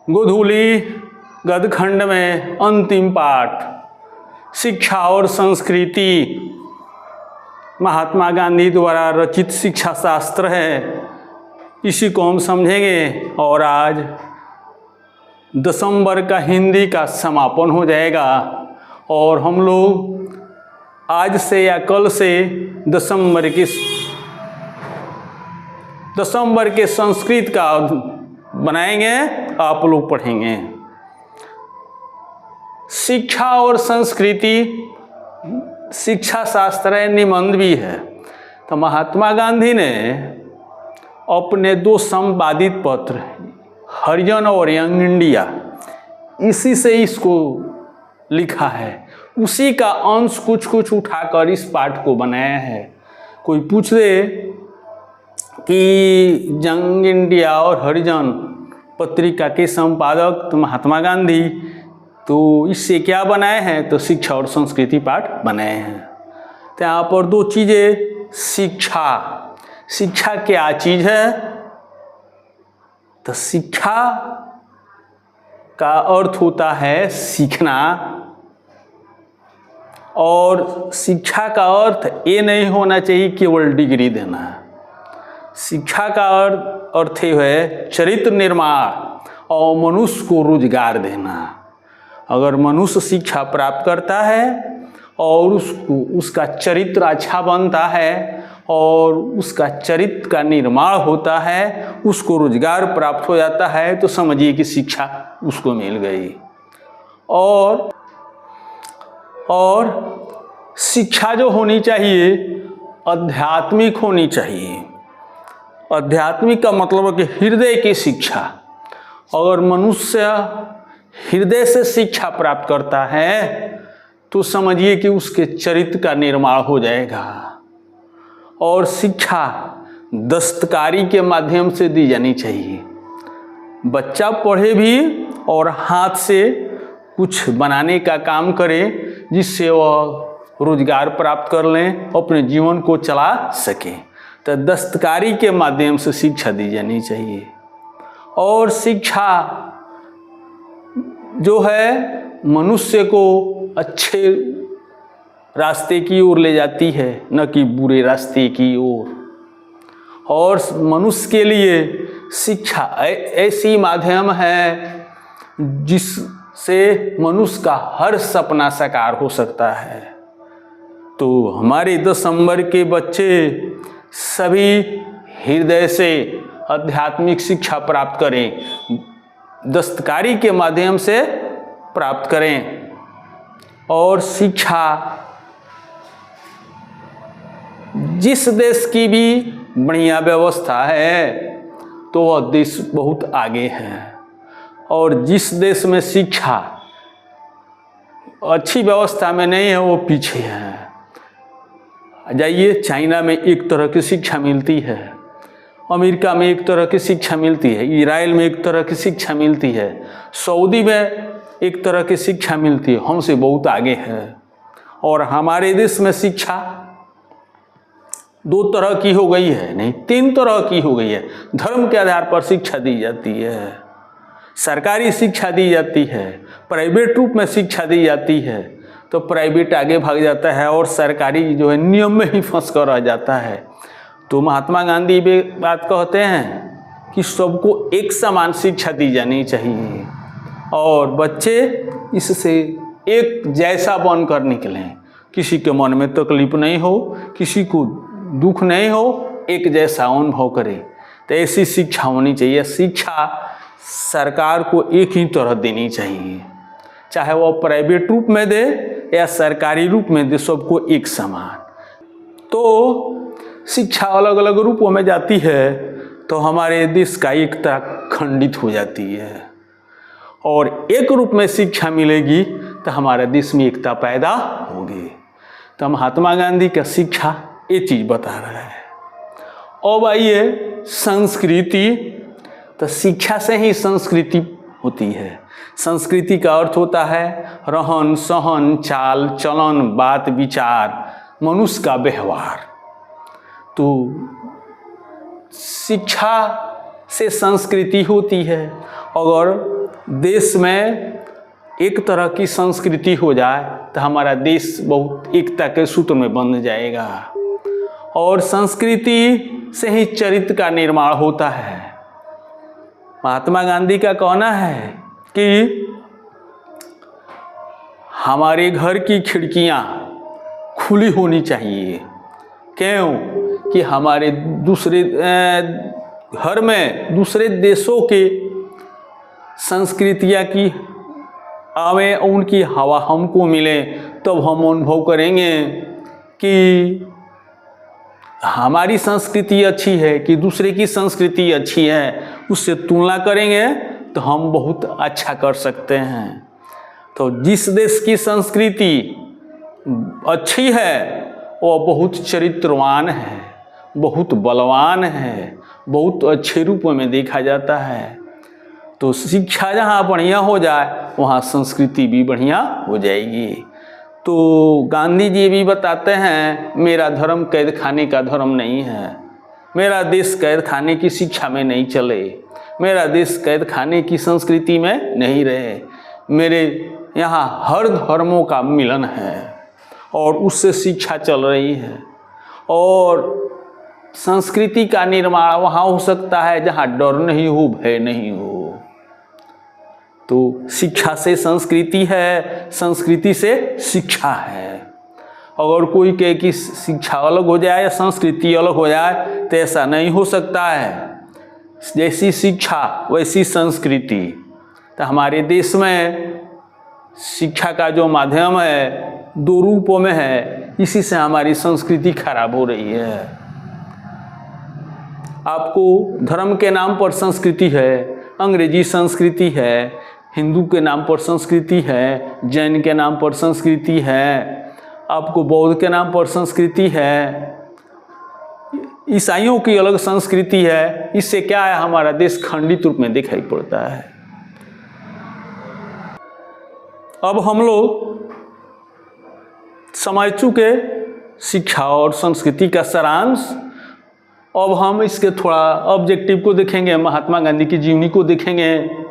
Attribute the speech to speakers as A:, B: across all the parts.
A: गोधूली गदखंड में अंतिम पाठ शिक्षा और संस्कृति महात्मा गांधी द्वारा रचित शिक्षा शास्त्र है। इसी को हम समझेंगे और आज दिसंबर का हिंदी का समापन हो जाएगा और हम लोग आज से या कल से दिसंबर के संस्कृत का बनाएंगे, आप लोग पढ़ेंगे। शिक्षा और संस्कृति शिक्षा शास्त्र है, निबंध भी है। तो महात्मा गांधी ने अपने 2 संपादित पत्र हरिजन और यंग इंडिया, इसी से इसको लिखा है। उसी का अंश कुछ कुछ उठाकर इस पाठ को बनाया है। कोई पूछ दे कि यंग इंडिया और हरिजन पत्रिका के संपादक तो महात्मा गांधी, तो इससे क्या बनाए हैं? तो शिक्षा और संस्कृति पाठ बनाए हैं। तो यहाँ पर 2 चीज़ें, शिक्षा क्या चीज़ है? तो शिक्षा का अर्थ होता है सीखना, और शिक्षा का अर्थ ये नहीं होना चाहिए केवल डिग्री देना। शिक्षा का अर्थ है चरित्र निर्माण और मनुष्य को रोजगार देना। अगर मनुष्य शिक्षा प्राप्त करता है और उसका चरित्र अच्छा बनता है और उसका चरित्र का निर्माण होता है, उसको रोजगार प्राप्त हो जाता है, तो समझिए कि शिक्षा उसको मिल गई। और शिक्षा जो होनी चाहिए आध्यात्मिक होनी चाहिए। आध्यात्मिक का मतलब है कि हृदय की शिक्षा। अगर मनुष्य हृदय से शिक्षा प्राप्त करता है तो समझिए कि उसके चरित्र का निर्माण हो जाएगा। और शिक्षा दस्तकारी के माध्यम से दी जानी चाहिए। बच्चा पढ़े भी और हाथ से कुछ बनाने का काम करे, जिससे वह रोजगार प्राप्त कर लें, अपने जीवन को चला सके। तो दस्तकारी के माध्यम से शिक्षा दी जानी चाहिए। और शिक्षा जो है मनुष्य को अच्छे रास्ते की ओर ले जाती है, न कि बुरे रास्ते की ओर। और मनुष्य के लिए शिक्षा ऐसी माध्यम है जिससे मनुष्य का हर सपना साकार हो सकता है। तो हमारे दिसंबर के बच्चे सभी हृदय से आध्यात्मिक शिक्षा प्राप्त करें, दस्तकारी के माध्यम से प्राप्त करें। और शिक्षा जिस देश की भी बढ़िया व्यवस्था है तो वह देश बहुत आगे है, और जिस देश में शिक्षा अच्छी व्यवस्था में नहीं है वो पीछे है। जाइए, चाइना में एक तरह की शिक्षा मिलती है, अमेरिका में एक तरह की शिक्षा मिलती है, इजराइल में एक तरह की शिक्षा मिलती है, सऊदी में एक तरह की शिक्षा मिलती है। हमसे बहुत आगे है। और हमारे देश में शिक्षा 2 तरह की हो गई है, नहीं 3 तरह की हो गई है। धर्म के आधार पर शिक्षा दी जाती है, सरकारी शिक्षा दी जाती है, प्राइवेट रूप में शिक्षा दी जाती है। तो प्राइवेट आगे भाग जाता है और सरकारी जो है नियम में ही फंस कर रह जाता है। तो महात्मा गांधी भी बात कहते हैं कि सबको एक समान शिक्षा दी जानी चाहिए और बच्चे इससे एक जैसा बनकर निकलें, किसी के मन में तकलीफ नहीं हो, किसी को दुख नहीं हो, एक जैसा अनुभव करें। तो ऐसी शिक्षा होनी चाहिए। शिक्षा सरकार को एक ही तरह देनी चाहिए, चाहे वह प्राइवेट रूप में दे या सरकारी रूप में दे, सबको एक समान। तो शिक्षा अलग अलग रूपों में जाती है तो हमारे देश का एकता खंडित हो जाती है, और एक रूप में शिक्षा मिलेगी तो हमारे देश में एकता पैदा होगी। तो महात्मा गांधी का शिक्षा ये चीज़ बता रहा है। अब आइए संस्कृति। तो शिक्षा से ही संस्कृति होती है। संस्कृति का अर्थ होता है रहन सहन, चाल चलन, बात विचार, मनुष्य का व्यवहार। तो शिक्षा से संस्कृति होती है। अगर देश में एक तरह की संस्कृति हो जाए तो हमारा देश बहुत एकता के सूत्र में बंध जाएगा। और संस्कृति से ही चरित्र का निर्माण होता है। महात्मा गांधी का कहना है कि हमारे घर की खिड़कियां खुली होनी चाहिए। क्यों? कि हमारे दूसरे घर में दूसरे देशों के संस्कृतियाँ की आवे, उनकी हवा हमको मिले, तब हम अनुभव करेंगे कि हमारी संस्कृति अच्छी है कि दूसरे की संस्कृति अच्छी है। उससे तुलना करेंगे तो हम बहुत अच्छा कर सकते हैं। तो जिस देश की संस्कृति अच्छी है वो बहुत चरित्रवान है, बहुत बलवान है, बहुत अच्छे रूप में देखा जाता है। तो शिक्षा जहाँ बढ़िया हो जाए वहाँ संस्कृति भी बढ़िया हो जाएगी। तो गांधी जी भी बताते हैं मेरा धर्म कैद खाने का धर्म नहीं है, मेरा देश कैद खाने की शिक्षा में नहीं चले, मेरा देश कैद खाने की संस्कृति में नहीं रहे। मेरे यहाँ हर धर्मों का मिलन है और उससे शिक्षा चल रही है। और संस्कृति का निर्माण वहाँ हो सकता है जहाँ डर नहीं हो, भय नहीं हो। तो शिक्षा से संस्कृति है, संस्कृति से शिक्षा है। अगर कोई कहे कि शिक्षा अलग हो जाए या संस्कृति अलग हो जाए तो ऐसा नहीं हो सकता है। जैसी शिक्षा वैसी संस्कृति। तो हमारे देश में शिक्षा का जो माध्यम है दो रूपों में है, इसी से हमारी संस्कृति खराब हो रही है। आपको धर्म के नाम पर संस्कृति है, अंग्रेजी संस्कृति है, हिंदू के नाम पर संस्कृति है, जैन के नाम पर संस्कृति है, आपको बौद्ध के नाम पर संस्कृति है, ईसाइयों की अलग संस्कृति है। इससे क्या है, हमारा देश खंडित रूप में दिखाई पड़ता है। अब हम लोग समझ चुके शिक्षा और संस्कृति का सारांश। अब हम इसके थोड़ा ऑब्जेक्टिव को देखेंगे, महात्मा गांधी की जीवनी को देखेंगे।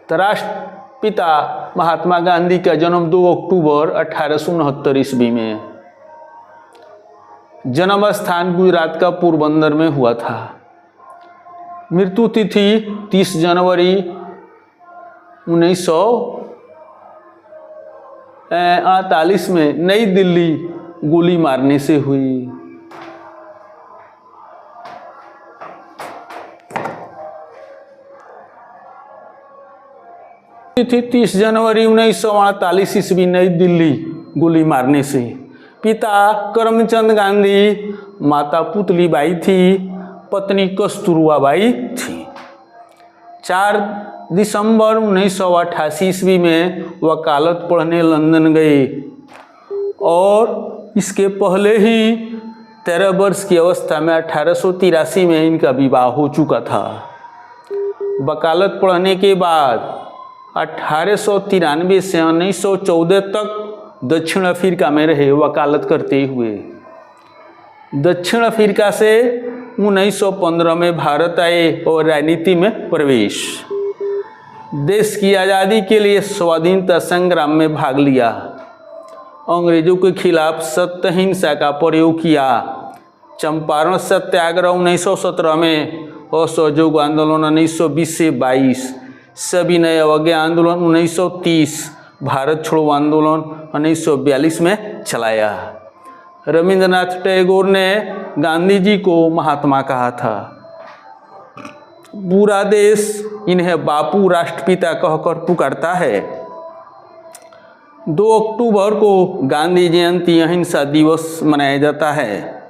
A: तो राष्ट्रपिता महात्मा गांधी का जन्म 2 अक्टूबर 1869 ईस्वी में, जन्म स्थान गुजरात का पोरबंदर में हुआ था। मृत्यु तिथि 30 जनवरी 1948 में नई दिल्ली गोली मारने से हुई। तिथि 30 जनवरी 1948 ईस्वी, नई दिल्ली गोली मारने से। पिता करमचंद गांधी, माता पुतलीबाई थी, पत्नी कस्तूरबा बाई थी। 4 दिसंबर 1988 ईस्वी में वकालत पढ़ने लंदन गए और इसके पहले ही 13 वर्ष की अवस्था में 1883 में इनका विवाह हो चुका था। वकालत पढ़ने के बाद 1893 से 1914 तक दक्षिण अफ्रीका में रहे वकालत करते हुए। दक्षिण अफ्रीका से 1915 में भारत आए और राजनीति में प्रवेश। देश की आज़ादी के लिए स्वाधीनता संग्राम में भाग लिया। अंग्रेजों के खिलाफ सत्य हिंसा का प्रयोग किया। चंपारण सत्याग्रह 1917 में, असहयोग आंदोलन 1920 से 22, सविनय अवज्ञा आंदोलन 1930, भारत छोड़ो आंदोलन 1942 में चलाया। रविंद्रनाथ टैगोर ने गांधी जी को महात्मा कहा था। पूरा देश इन्हें बापू राष्ट्रपिता कहकर पुकारता है। 2 अक्टूबर को गांधी जयंती अहिंसा दिवस मनाया जाता है।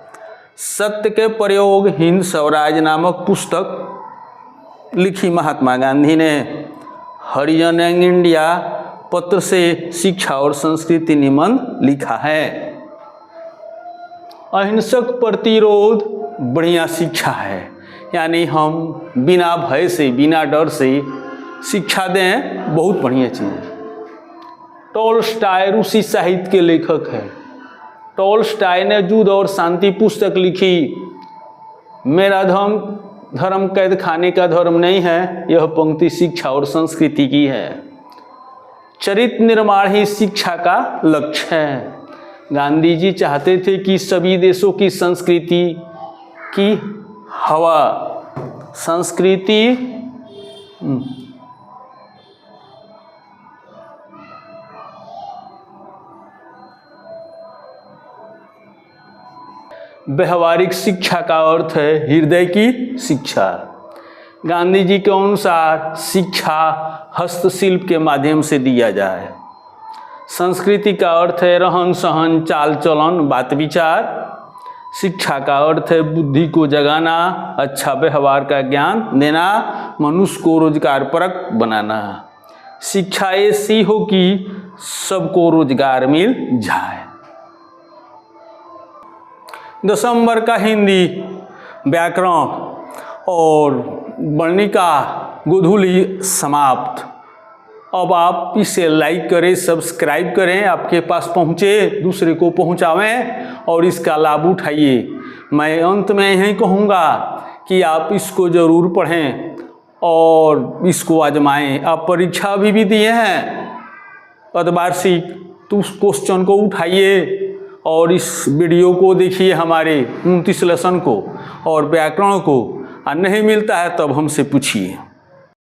A: सत्य के प्रयोग हिंद स्वराज नामक पुस्तक लिखी महात्मा गांधी ने। हरिजन यंग इंडिया पत्र से शिक्षा और संस्कृति निबंध लिखा है। अहिंसक प्रतिरोध बढ़िया शिक्षा है, यानी हम बिना भय से, बिना डर से शिक्षा दें, बहुत बढ़िया चीज़ है। टॉलस्टॉय रूसी साहित्य के लेखक है। टॉलस्टॉय ने युद्ध और शांति पुस्तक लिखी। मेरा धर्म धर्म कैद खाने का धर्म नहीं है, यह पंक्ति शिक्षा और संस्कृति की है। चरित्र निर्माण ही शिक्षा का लक्ष्य है। गांधी जी चाहते थे कि सभी देशों की संस्कृति की हवा, संस्कृति व्यवहारिक शिक्षा का अर्थ है हृदय की शिक्षा। गांधी जी के अनुसार शिक्षा हस्तशिल्प के माध्यम से दिया जाए। संस्कृति का अर्थ है रहन सहन, चाल चलन, बात विचार। शिक्षा का अर्थ है बुद्धि को जगाना, अच्छा व्यवहार का ज्ञान देना, मनुष्य को रोजगार परक बनाना। शिक्षा ऐसी हो कि सबको रोजगार मिल जाए। दिसंबर का हिंदी व्याकरण और वर्णिका गोधूली समाप्त। अब आप इसे लाइक करें, सब्सक्राइब करें, आपके पास पहुँचे, दूसरे को पहुँचावें और इसका लाभ उठाइए। मैं अंत में यही कहूँगा कि आप इसको ज़रूर पढ़ें और इसको आजमाएं। आप परीक्षा अभी भी दिए हैं अर्धवार्षिक, तो उस क्वेश्चन को उठाइए और इस वीडियो को देखिए, हमारे 29 लेसन को और व्याकरण को। नहीं मिलता है तब हमसे पूछिए।